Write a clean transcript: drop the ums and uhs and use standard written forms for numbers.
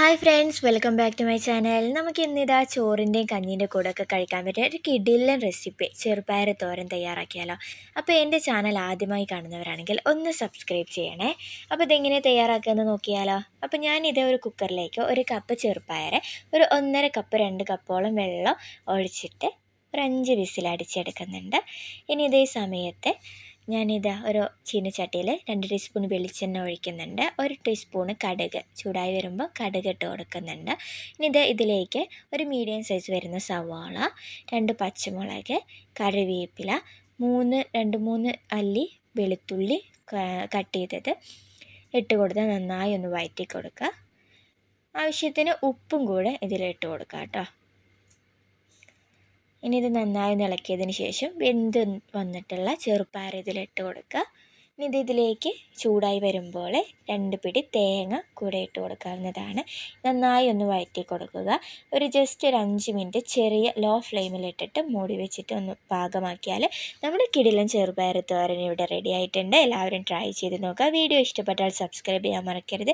Hi friends, welcome back to my channel. നമുക്ക് ഇന്നിതാ ചോറിൻ്റെയും കഞ്ഞീൻ്റെ കൂടെ ഒക്കെ കഴിക്കാൻ പറ്റിയ ഒരു കിടിലൻ റെസിപ്പി ചെറുപയർ തോരൻ തയ്യാറാക്കിയാലോ. അപ്പോൾ എൻ്റെ ചാനൽ ആദ്യമായി കാണുന്നവരാണെങ്കിൽ ഒന്ന് സബ്സ്ക്രൈബ് ചെയ്യണേ. അപ്പോൾ ഇതെങ്ങനെ തയ്യാറാക്കുകയെന്ന് നോക്കിയാലോ. അപ്പോൾ ഞാനിതേ ഒരു കുക്കറിലേക്ക് 1 കപ്പ് ചെറുപയർ, ഒരു 1.5 കപ്പ് 2 കപ്പോളം വെള്ളം ഒഴിച്ചിട്ട് ഒരു 5 വിസിൽ അടിച്ചെടുക്കുന്നുണ്ട്. ഇനി ഇതേ സമയത്ത് ഞാനിതാ ഒരു ചീനച്ചട്ടിയിൽ 2 ടീസ്പൂൺ വെളിച്ചെണ്ണ ഒഴിക്കുന്നുണ്ട്. 1 ടീസ്പൂണ് കടുക് ചൂടായി വരുമ്പോൾ കടുക് ഇട്ട് കൊടുക്കുന്നുണ്ട്. ഇനി ഇതിലേക്ക് ഒരു മീഡിയം സൈസ് വരുന്ന സവാള, 2 പച്ചമുളക്, കറിവേപ്പില, 3 അല്ലി വെളുത്തുള്ളി കട്ട് ചെയ്തത് ഇട്ട് കൊടുത്ത് നന്നായി ഒന്ന് വഴറ്റി കൊടുക്കുക. ആവശ്യത്തിന് ഉപ്പും കൂടെ ഇതിലിട്ട് കൊടുക്കുക കേട്ടോ. ഇനി ഇത് നന്നായി ഇളക്കിയതിന് ശേഷം വെന്ത് വന്നിട്ടുള്ള ചെറുപയർ ഇതിലിട്ട് കൊടുക്കുക. ഇനി ഇതിലേക്ക് ചൂടായി വരുമ്പോൾ 2 പിടി തേങ്ങ കൂടെ ഇട്ട് കൊടുക്കാവുന്നതാണ്. നന്നായി ഒന്ന് വഴറ്റി കൊടുക്കുക. ജസ്റ്റ് ഒരു 5 മിനിറ്റ് ചെറിയ ലോ ഫ്ലെയിമിലിട്ടിട്ട് മൂടി വെച്ചിട്ട് ഒന്ന് പാകമാക്കിയാൽ നമ്മുടെ കിടിലൻ ചെറുപയർ തോരൻ ഇവിടെ റെഡി ആയിട്ടുണ്ട്. എല്ലാവരും ട്രൈ ചെയ്ത് നോക്കുക. വീഡിയോ ഇഷ്ടപ്പെട്ടാൽ സബ്സ്ക്രൈബ് ചെയ്യാൻ മറക്കരുത്.